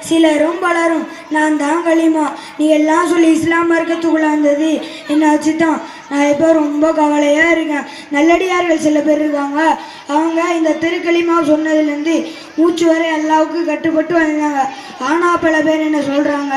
சிலரும் பலரும் நான் தான் களிமா நீ எல்லாம் சொல்லி இஸ்லாம் மார்க்கத்துக்குள்ள வந்தது என்னாச்சு தான் நான் இப்போ ரொம்ப கவலையாக இருக்கேன். நல்லடியார்கள் சில பேர் இருக்காங்க, அவங்க இந்த திருக்களிமா சொன்னதுலேருந்து மூச்சு வரை அல்லாவுக்கு கட்டுப்பட்டு வந்தாங்க. ஆனால் பல பேர் என்ன சொல்கிறாங்க,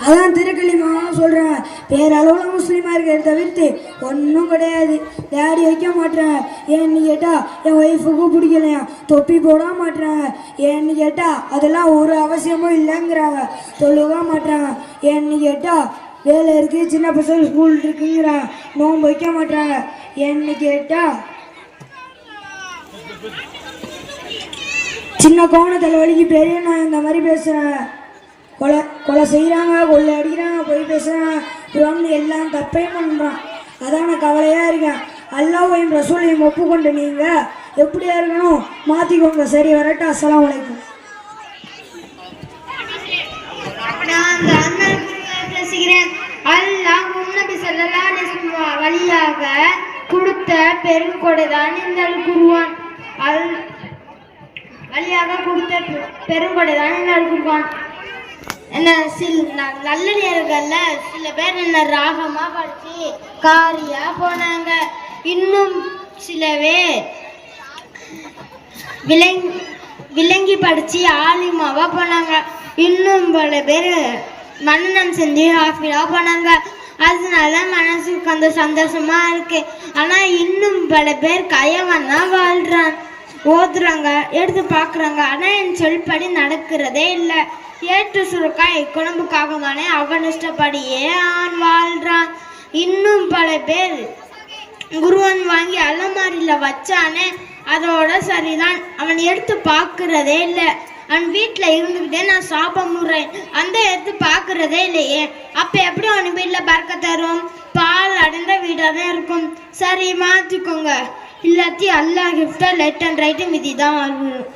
அதான் திருக்களிமா சொல்கிறேன், பேரளவில் முஸ்லீமாக இருக்கிறத தவிர்த்து ஒன்றும் கிடையாது. டேடி வைக்க மாட்டேன் ஏன்னு கேட்டால் என் ஒய்ஃபுக்கு பிடிக்கலையா, தொப்பி போட மாட்டேறாங்க ஏன்னு கேட்டால் அதெல்லாம் ஒரு அவசியமும் இல்லைங்கிறாங்க, தொழுக மாட்டேறாங்க ஏன்னு கேட்டால் வேலை இருக்குது, சின்ன பசங்க ஸ்கூல் இருக்குங்கிறாங்க, நோன்பு வைக்க மாட்டேறாங்க ஏன்னு கேட்டால் சின்ன கோணத்தில் வலிக்கு பெரிய நான் இந்த மாதிரி பேசுகிறேன், கொலை செய்கிறாங்க, கொள்ளை அடிக்கிறாங்க, போய் பேசுகிறாங்க, புறம் எல்லாம் தப்பையும் பண்ணுறான். அதான் நான் கவலையாக இருக்கேன். அல்லாஹ்வையும் ரசூலையும் ஒப்புக்கொண்டு நீங்கள் எப்படியா இருக்கணும் மாற்றிக்கோங்க. சரி வரட்டும். அஸ்ஸலாமு அலைக்கும். நான் அந்த அண்ணன் பேசுகிறேன். அல்லாஹ் நபி ஸல்லல்லாஹு அலைஹி வஸல்லம் வழியாக கொடுத்த பெருங்கொடைதான் இந்த குர்ஆன். வழியாக கொடுத்த பெருங்கொடைதான் இந்த குர்ஆன். என்ன நல்லடியார்கள்ல சில பேர் என்ன ராகமா படிச்சு காரியா போனாங்க, இன்னும் சில பேர் விளங்கி படிச்சு ஆலிமாவா போனாங்க, இன்னும் பல பேர் மன்னன் செஞ்சு ஹாஃபிலா போனாங்க. அதனால மனசுக்கு அந்த சந்தோஷமா இருக்கு. ஆனா இன்னும் பல பேர் கயவனா வாழ்றான், ஓதுறாங்க, எடுத்து பார்க்குறாங்க, ஆனால் என் சொல்படி நடக்கிறதே இல்லை. ஏற்று சுருக்காய் குழம்புக்காகவானே அவன் இஷ்டப்படியே அவன் வாழ்றான். இன்னும் பல பேர் குருவன் வாங்கி அலமாரியில் வச்சானே அதோட சரிதான், அவன் எடுத்து பார்க்கறதே இல்லை. அவன் வீட்டில் இருந்துக்கிட்டே நான் சாப்பிட்றேன், அந்த எடுத்து பார்க்கறதே இல்லையே. அப்போ எப்படி அவன் வீட்டில் பறக்க தரும்? பால் அடைந்த வீடாக தான் இருக்கும். சரி மாற்றிக்கோங்க, இல்லாத்தி அல்லாஹ் கிஃப்டா லெஃப்ட் அண்ட் ரைட்டு மிதி தான் வாழ்வோம்.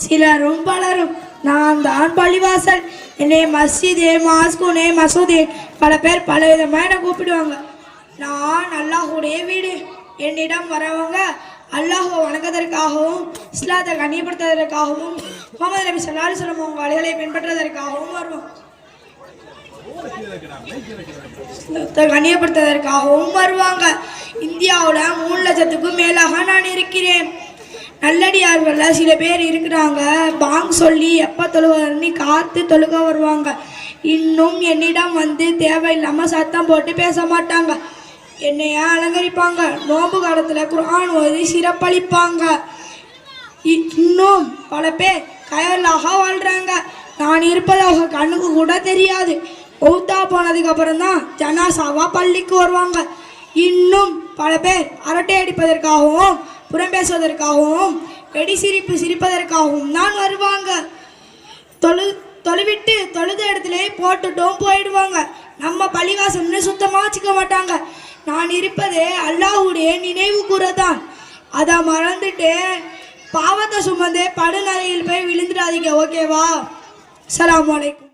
சிலரும் பலரும் நான் தான் பள்ளிவாசல், என்னை மஸ்ஜிதே மாஸ்குனே மசூதே பல பேர் பல விதமாக என்னை கூப்பிடுவாங்க. நான் அல்லாஹுடைய வீடு. என்னிடம் வரவங்க அல்லாஹுவை வணங்குவதற்காகவும் இஸ்லாத்தை கண்ணியப்படுத்துவதற்காகவும் முகமது நபி ஸல்லல்லாஹு அலைஹி வஸல்லம் அவங்க வழிகளை பின்பற்றுவதற்காகவும் வருவோம், கண்ணியப்படுத்துவதற்காகவும் வருவாங்க. இந்தியாவில் 3 லட்சத்துக்கும் மேலாக நான் இருக்கிறேன். நல்லடியார்கள் சில பேர் இருக்கிறாங்க, பாங் சொல்லி எப்போ தொழுவதன்னு காத்து தொழுக வருவாங்க. இன்னும் என்னிடம் வந்து தேவையில்லாமல் சத்தம் போட்டு பேச மாட்டாங்க, என்னைய அலங்கரிப்பாங்க. நோன்பு காலத்தில் குர்ஆன் ஓதி சிறப்பளிப்பாங்க. இன்னும் பல பேர் கயலாக வாழ்கிறாங்க. நான் இருப்பதாக கண்ணுக்கு கூட தெரியாது. மௌத்தா போனதுக்கு அப்புறம் தான் ஜனாசாவா பள்ளிக்கு வருவாங்க. இன்னும் பல பேர் அரட்டை அடிப்பதற்காகவும் புறம் பேசுவதற்காகவும் வெடி சிரிப்பு சிரிப்பதற்காகவும் தான் வருவாங்க. தொழுவிட்டு தொழுத இடத்துல போட்டுட்டும் போயிடுவாங்க. நம்ம பள்ளிவாசல்னு சுத்தமாக வச்சுக்க மாட்டாங்க. நான் இருப்பதே அல்லாஹ்வுடைய நினைவு கூறதான். அதை மறந்துட்டு பாவத்தை சுமந்தே படுநறையில் போய் விழுந்துடாதீங்க, ஓகேவா? அஸ்ஸலாமு அலைக்கும்.